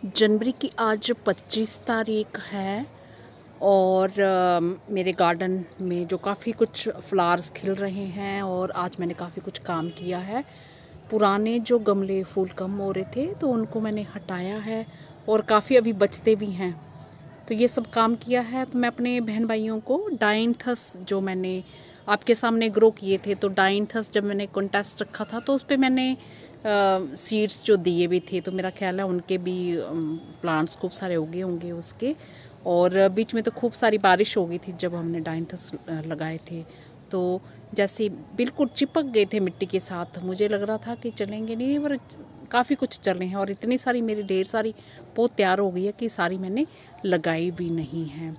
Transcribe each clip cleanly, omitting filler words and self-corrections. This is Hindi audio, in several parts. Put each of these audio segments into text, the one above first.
जनवरी की आज 25 तारीख है और मेरे गार्डन में जो काफ़ी कुछ फ्लावर्स खिल रहे हैं और आज मैंने काफ़ी कुछ काम किया है। पुराने जो गमले फूल कम हो रहे थे तो उनको मैंने हटाया है और काफ़ी अभी बचते भी हैं, तो ये सब काम किया है। तो मैं अपने बहन भाइयों को डाइंथस जो मैंने आपके सामने ग्रो किए थे, तो डाइंथस जब मैंने कॉन्टेस्ट रखा था तो उस पर मैंने सीड्स जो दिए भी थे, तो मेरा ख्याल है उनके भी प्लांट्स खूब सारे उगे होंगे उसके। और बीच में तो खूब सारी बारिश हो गई थी जब हमने डाइंथस लगाए थे, तो जैसे बिल्कुल चिपक गए थे मिट्टी के साथ। मुझे लग रहा था कि चलेंगे नहीं, पर काफ़ी कुछ चल रहे हैं और इतनी सारी मेरी ढेर सारी बहुत तैयार हो गई है कि सारी मैंने लगाई भी नहीं है।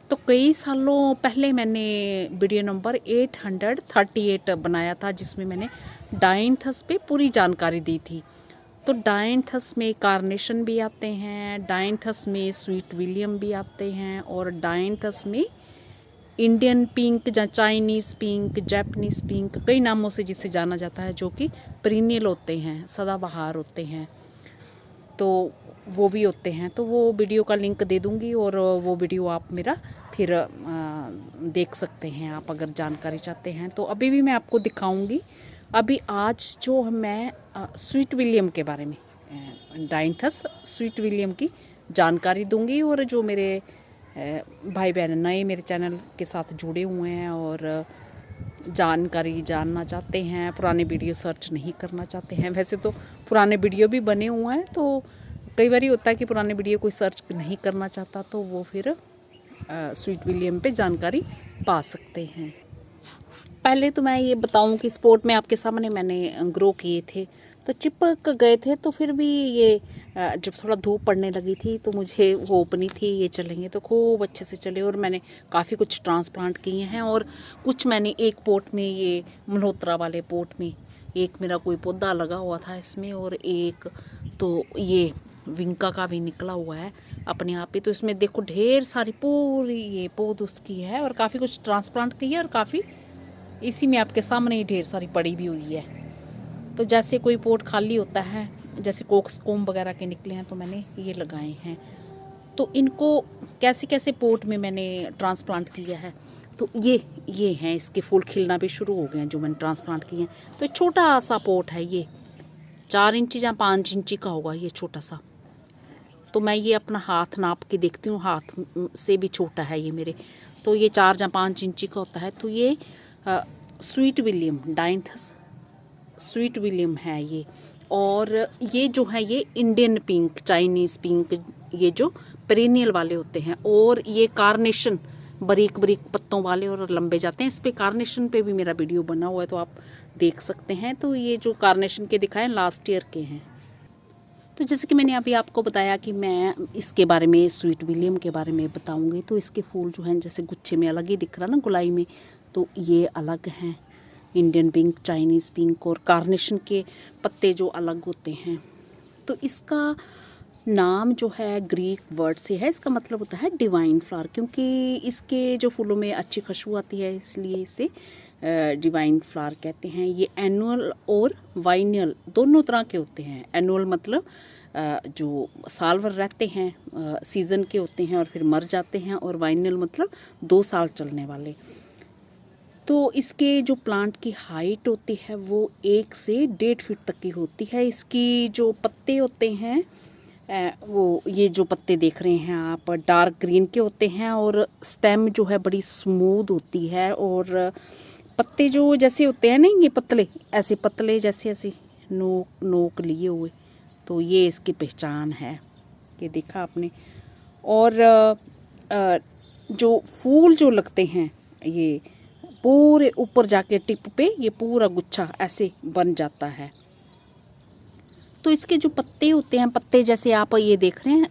तो कई सालों पहले मैंने वीडियो नंबर 838 बनाया था जिसमें मैंने डाइंथस पे पूरी जानकारी दी थी। तो डाइंथस में कार्नेशन भी आते हैं, डाइंथस में स्वीट विलियम भी आते हैं और डाइंथस में इंडियन पिंक या चाइनीज़ पिंक, जापानीज़ पिंक, कई नामों से जिसे जाना जाता है, जो कि पेरिनियल होते हैं, सदाबहार होते हैं, तो वो भी होते हैं। तो वो वीडियो का लिंक दे दूँगी और वो वीडियो आप मेरा फिर देख सकते हैं आप अगर जानकारी चाहते हैं। तो अभी भी मैं आपको दिखाऊंगी। अभी आज जो मैं स्वीट विलियम के बारे में, डाइंथस स्वीट विलियम की जानकारी दूंगी। और जो मेरे भाई बहन नए मेरे चैनल के साथ जुड़े हुए हैं और जानकारी जानना चाहते हैं, पुराने वीडियो सर्च नहीं करना चाहते हैं, वैसे तो पुराने वीडियो भी बने हुए हैं, तो कई बार होता है कि पुराने वीडियो कोई सर्च नहीं करना चाहता तो वो फिर स्वीट विलियम पे जानकारी पा सकते हैं। पहले तो मैं ये बताऊं कि स्पोर्ट में आपके सामने मैंने ग्रो किए थे तो चिपक गए थे, तो फिर भी ये जब थोड़ा धूप पड़ने लगी थी तो मुझे होप नहीं थी ये चलेंगे, तो खूब अच्छे से चले और मैंने काफ़ी कुछ ट्रांसप्लांट किए हैं। और कुछ मैंने एक पोट में, ये मल्होत्रा वाले पोट में एक मेरा कोई पौधा लगा हुआ था इसमें, और एक तो ये विंका का भी निकला हुआ है अपने आप ही। तो इसमें देखो ढेर सारी पूरी ये पौध उसकी है और काफ़ी कुछ ट्रांसप्लांट की है और काफ़ी इसी में आपके सामने ही ढेर सारी पड़ी भी हुई है। तो जैसे कोई पोट खाली होता है, जैसे कोक्सकोम वगैरह के निकले हैं, तो मैंने ये लगाए हैं। तो इनको कैसे कैसे पोट में मैंने ट्रांसप्लांट किया है, तो ये हैं, इसके फूल खिलना भी शुरू हो गए हैं जो मैंने ट्रांसप्लांट किए हैं। तो छोटा सा पोट है ये, 4 इंची या 5 इंची का होगा ये छोटा सा। तो मैं ये अपना हाथ नाप के देखती हूँ, हाथ से भी छोटा है ये मेरे, तो ये 4 या 5 इंची का होता है। तो ये sweet William, dianthus sweet William है ये। और ये जो है ये इंडियन पिंक, चाइनीज़ पिंक, ये जो पेरिनियल वाले होते हैं। और ये कार्नेशन, बारीक बारीक पत्तों वाले और लंबे जाते हैं। इस पे कार्नेशन पे भी मेरा वीडियो बना हुआ है तो आप देख सकते हैं। तो ये जो कार्नेशन के दिखाए लास्ट ईयर के हैं। तो जैसे कि मैंने अभी आपको बताया कि मैं इसके बारे में, स्वीट विलियम के बारे में बताऊंगी। तो इसके फूल जो हैं जैसे गुच्छे में अलग ही दिख रहा ना गुलाई में, तो ये अलग हैं, इंडियन पिंक, चाइनीज़ पिंक, और कार्नेशन के पत्ते जो अलग होते हैं। तो इसका नाम जो है ग्रीक वर्ड से है, इसका मतलब होता है डिवाइन फ्लावर, क्योंकि इसके जो फूलों में अच्छी खुशबू आती है इसलिए इसे डिवाइन फ्लावर कहते हैं। ये एनुअल और वाइनियल दोनों तरह के होते हैं। एनुअल मतलब जो साल भर रहते हैं, सीज़न के होते हैं और फिर मर जाते हैं, और वाइनियल मतलब 2 साल चलने वाले। तो इसके जो प्लांट की हाइट होती है वो 1 से 1.5 फीट तक की होती है। इसकी जो पत्ते होते हैं वो ये जो पत्ते देख रहे हैं आप डार्क ग्रीन के होते हैं, और स्टेम जो है बड़ी स्मूथ होती है। और पत्ते जो जैसे होते हैं ना, ये पतले, ऐसे पतले जैसे ऐसे नोक नोक लिए हुए, तो ये इसकी पहचान है, ये देखा आपने। और जो फूल जो लगते हैं ये पूरे ऊपर जाके टिप पे ये पूरा गुच्छा ऐसे बन जाता है। तो इसके जो पत्ते होते हैं, पत्ते जैसे आप ये देख रहे हैं,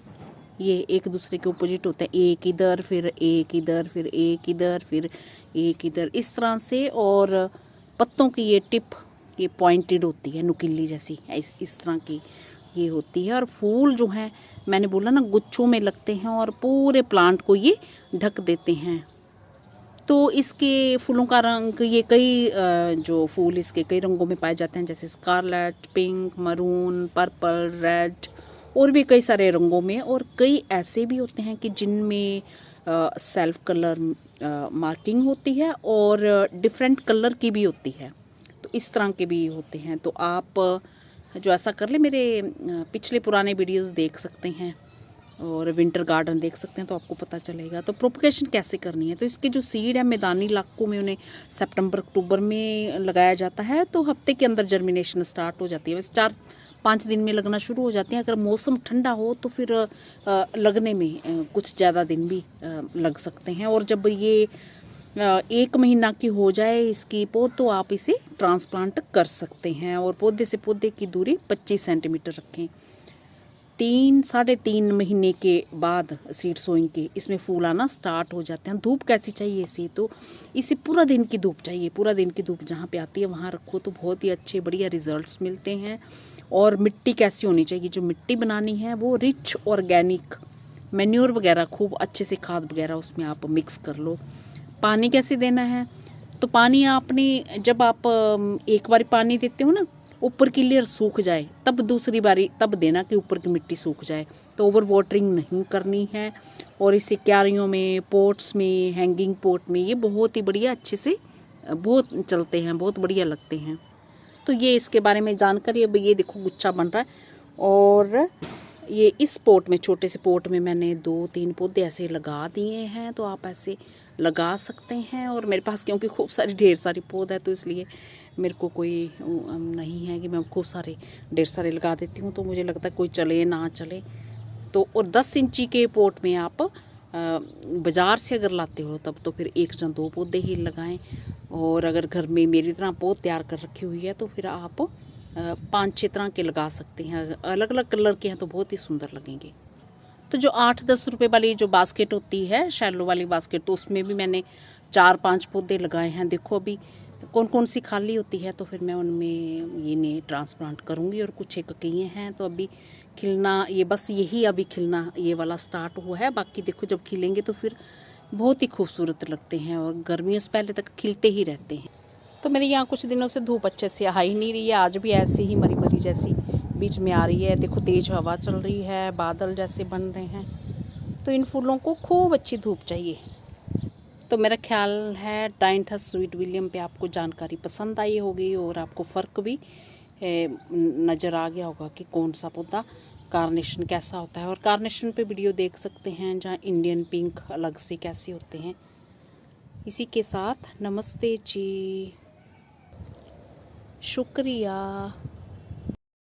ये एक दूसरे के अपोजिट होते हैं, एक इधर फिर एक इधर फिर एक इधर फिर एक इधर, इस तरह से। और पत्तों की ये टिप ये पॉइंटेड होती है, नुकीली जैसी, इस तरह की ये होती है। और फूल जो हैं मैंने बोला ना गुच्छों में लगते हैं और पूरे प्लांट को ये ढक देते हैं। तो इसके फूलों का रंग, ये कई जो फूल इसके कई रंगों में पाए जाते हैं, जैसे scarlet, pink, maroon, purple, red और भी कई सारे रंगों में, और कई ऐसे भी होते हैं कि जिनमें सेल्फ कलर मार्किंग होती है और डिफरेंट कलर की भी होती है। तो इस तरह के भी होते हैं। तो आप जो ऐसा कर ले, मेरे पिछले पुराने वीडियोस देख सकते हैं और विंटर गार्डन देख सकते हैं, तो आपको पता चलेगा। तो प्रोपगेशन कैसे करनी है, तो इसके जो सीड है मैदानी इलाकों में उन्हें सितंबर अक्टूबर में लगाया जाता है। तो हफ्ते के अंदर जर्मिनेशन स्टार्ट हो जाती है। वैसे 4-5 दिन में लगना शुरू हो जाती हैं। अगर मौसम ठंडा हो तो फिर लगने में कुछ ज़्यादा दिन भी लग सकते हैं। और जब ये 1 महीना की हो जाए इसकी पौध, तो आप इसे ट्रांसप्लांट कर सकते हैं। और पौधे से पौधे की दूरी 25 सेंटीमीटर रखें। 3-3.5 महीने के बाद सीड सोइंग के इसमें फूल आना स्टार्ट हो जाते हैं। धूप कैसी चाहिए इसे, तो इसे पूरा दिन की धूप चाहिए। पूरा दिन की धूप जहाँ पे आती है वहाँ रखो तो बहुत ही अच्छे बढ़िया रिजल्ट्स मिलते हैं। और मिट्टी कैसी होनी चाहिए, जो मिट्टी बनानी है वो रिच ऑर्गेनिक मैन्योर वगैरह, खूब अच्छे से खाद वगैरह उसमें आप मिक्स कर लो। पानी कैसे देना है, तो पानी आपने जब आप एक बार पानी देते हो ना, ऊपर की लेयर सूख जाए तब दूसरी बारी तब देना कि ऊपर की मिट्टी सूख जाए। तो ओवर वाटरिंग नहीं करनी है। और इसे क्यारियों में, पोट्स में, हैंगिंग पोट में ये बहुत ही बढ़िया अच्छे से बहुत चलते हैं, बहुत बढ़िया लगते हैं। तो ये इसके बारे में जानकारी। अब ये देखो गुच्छा बन रहा है, और ये इस पोट में, छोटे से पोट में मैंने 2-3 पौधे ऐसे लगा दिए हैं। तो आप ऐसे लगा सकते हैं। और मेरे पास क्योंकि खूब सारी ढेर सारी पौध है, तो इसलिए मेरे को कोई नहीं है कि मैं खूब सारे ढेर सारे लगा देती हूँ। तो मुझे लगता है कोई चले ना चले तो। और 10 इंची के पोट में आप बाज़ार से अगर लाते हो तब तो फिर 1 या 2 पौधे ही लगाएं। और अगर घर में मेरी तरह पौध तैयार कर रखी हुई है तो फिर आप 5-6 तरह के लगा सकते हैं। अलग अलग कलर के हैं तो बहुत ही सुंदर लगेंगे। तो जो 8-10 रुपए वाली जो बास्केट होती है, शैलो वाली बास्केट, तो उसमें भी मैंने 4-5 पौधे लगाए हैं। देखो अभी कौन कौन सी खाली होती है तो फिर मैं उनमें ये ने ट्रांसप्लांट करूँगी। और कुछ एक किए हैं तो अभी खिलना, ये बस यही अभी खिलना ये वाला स्टार्ट हुआ है। बाकी देखो जब खिलेंगे तो फिर बहुत ही खूबसूरत लगते हैं, और गर्मियों से पहले तक खिलते ही रहते हैं। तो मेरे यहाँ कुछ दिनों से धूप अच्छे से आ ही नहीं रही है। आज भी ऐसे ही मरी मरी जैसी बीच में आ रही है। देखो तेज हवा चल रही है, बादल जैसे बन रहे हैं। तो इन फूलों को खूब अच्छी धूप चाहिए। तो मेरा ख्याल है डायंथस स्वीट विलियम पे आपको जानकारी पसंद आई होगी, और आपको फ़र्क भी नज़र आ गया होगा कि कौन सा पौधा कार्नेशन कैसा होता है। और कार्नेशन पे वीडियो देख सकते हैं जहाँ इंडियन पिंक अलग से कैसे होते हैं। इसी के साथ नमस्ते जी, शुक्रिया।